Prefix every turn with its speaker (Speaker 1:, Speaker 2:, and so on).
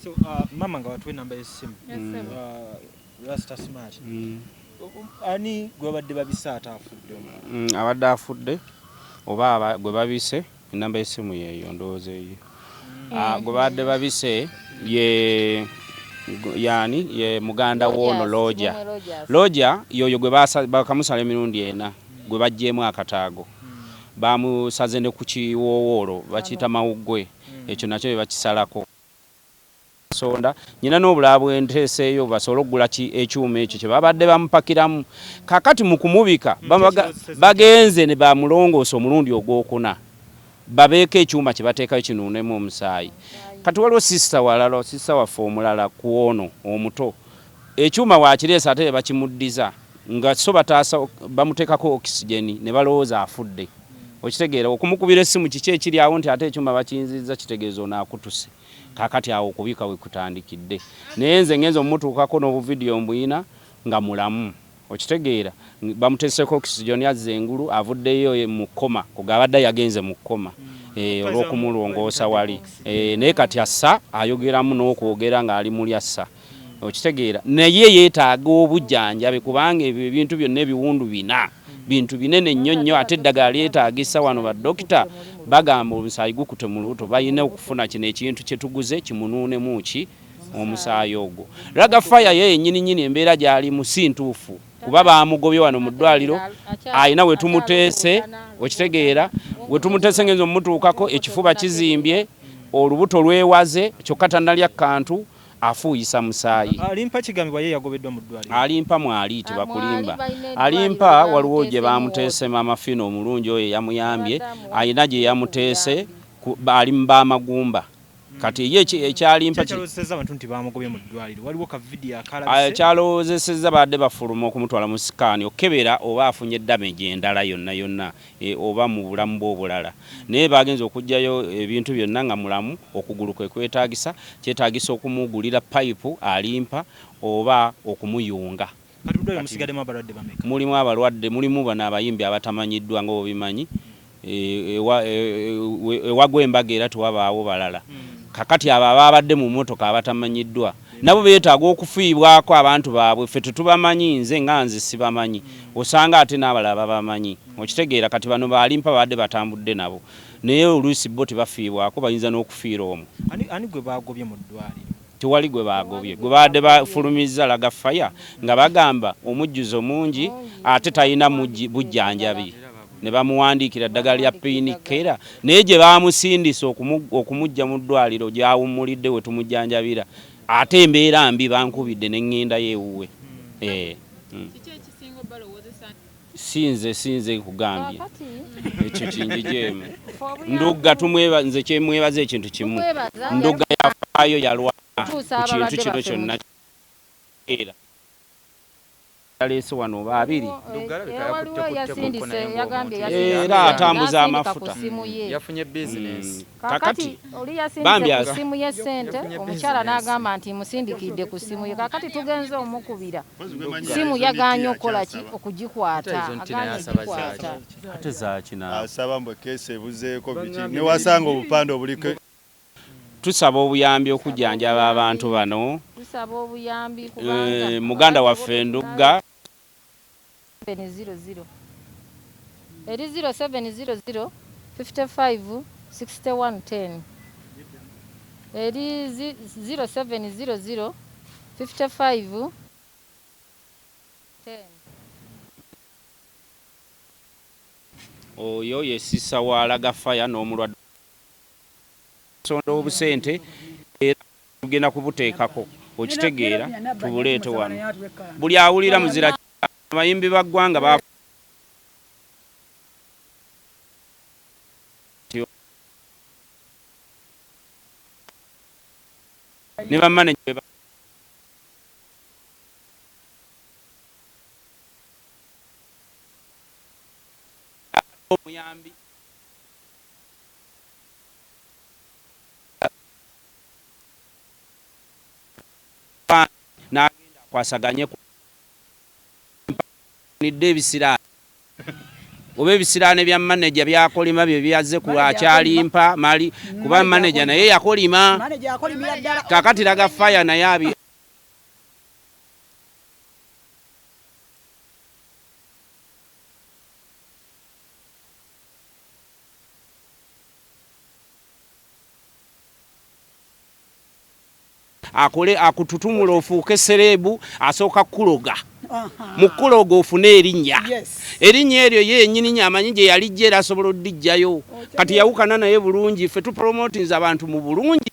Speaker 1: So mama nga watwe namba y'essimu Rasta Smart ani gwe badde babisa atafudde
Speaker 2: abadde afudde oba gwe babise namba y'essimu yeeyo ndowooza eyo gwe badde babise ye muganda w'ono Lodja yoyo gwe bakamusala emirundi ena gwe bajjeemu akataago bamusaze ne ku kiwoowoolo bakiyita mawuggwe ekyo nakyo bye bakisalako sonda nyina n'obulaa bwenteeseeyo basobole okugula ekyuma ekyo kye babadde bamupakiramu kakati mu kumubika bagenze ne bamulongoosa omulundi ogwokuna babeeko ekyuma kye bateekayo kinuunemu omusaayi kati waliwo sisita waffe omulala ku ono omuto ekyuma wakireesa ate bakimuddiza nga so bataasa bamuteekako okisigeni ne balowooza afudde okitegeera okumukubira essimu kiki ekiri awo nti ate ekyuma bakiyinzizza kitegeeza onaakutuse kakati awo okubika we kutandikidde naye nze ngenza omutuukako n'obuvidiyo mbuyina nga mulamu okitegeera bamuteeseko okisigeni azza engulu avuddeyo mu kkoma kugabadde yagenze mu kkoma olw'okumulongoosa wali naye kati assa ayogeramu n'okwogera ng'ali muli assa okitegeera naye yeetaaga obujjanjabe kubanga ebyo ebintu byonna ebiwundu bina bintu binene nnyo ate eddagala lyetaagisa wano baddokita bagamba omusaayi gukute mu lubuto balina okufuna kino ekintu kye tuguze kimunuunemu ki omusaayi ogwo ragafaya ye nnyini embeera gy'alimu si ntuufu kuba bamugobye wano mu ddwaliro ayina we tumuteese okitegeera we tumuteese ngenza omutuukako ekifuba kizimbye olubuto lwewaze kyokka tannalya kantu afuuyisa musaayi
Speaker 1: alimpa kigambibwa ye yagobeddwa mu ddwaliro
Speaker 2: alimpa mwali tebakulimba alimpa waliwo gye bamuteese MAAMA FIINA omulungi oyo yamuyambye ayina gye yamuteese ali mu b'amagumba kati ye ekyalimpa
Speaker 1: kyalowoozesezza abantu nti bamugobye mu ddwaliro waliwo ka vidiyo akalabise
Speaker 2: kyalowoozesezza badde bafuluma okumutwala mu sikaani okebera oba afunye damage endala yonna oba mu bulamu bw'obulala naye bagenza okugjayo ebintu byonna nga mulamu okugulu kwe kwetaagisa kyetaagisa okumugulira payipu alimpa oba okumuyunga mulimu abalwadde mulimu bano abayimbi abatamanyiddwa nga obimanyi ewagwa embaga era tewabaawo balala kakati abo ababadde mu mmotoka abatamanyiddwa nabo beetaaga okufiibwako abantu baabwe ffe tetubamanyi nze nga nze sibamanyi osanga ate n'abalala babamanyi okitegeera kati bano balimpa babadde batambudde nabo naye oluusi bo tebafiibwako bayinza n'okufiira omwo
Speaker 1: ani gwe bagobye mu ddwaliro
Speaker 2: tewali gwe bagobye gwe babadde bafulumizza lagafaya nga bagamba omujjuzo mungi ate talina bujjanjabi ne bamuwandiikira eddagala lya piinikera naye gye bamusindisa okumujja mu ddwaliro gyawummulidde we tumujjanjabira ate embeera mbi bankubidde n'eŋŋenda yeewuwe sinze kugambye ekyo kinjijeemu ndugga nze kyemwebaza ekintu kimu ndugga yafaayo yalwana ku kintu kino kyonna era alese wano babiri era atambuza amafuta
Speaker 3: yafunye business
Speaker 4: kakati oli yasindise ku simu ye ssente omukyala n'agamba nti musindikidde ku simu ye kakati tugenze omukubira simu yaganye okukola ki okugikwata
Speaker 2: ate zakina
Speaker 5: asaba mbwe keesi ebuzeeko biki ne wasanga obupande obuliko
Speaker 2: tusaba obuyambi okujjanjaba abantu bano
Speaker 4: tusaba obuyambi kubanga
Speaker 2: muganda waffe ndugga
Speaker 4: 700 eri 0700 55 6110 eri 0700 55 10
Speaker 2: oyo yesisa walagafaya n'omulwadde sonda obusente era tugenda kubuteekako okitegeera tubuleete wano buli awulira muzira abayimbi ba ggwanga ne bamanage omuyambi n'agenda akwasaganye nidde ebisira oba ebisiraane bya manager byakolima bye byazze ku akyalimpa mali kuba manager naye yakolima kakati laga fire naye abi akole akututumula ofuuke serebu asooka kuloga mukuloga ofune erinnya erinnya eryo yennyini nyamanyi gye yalijja era asobola oddijjayo kati yawukana naye bulungi ffe tupromotinza abantu mu bulungi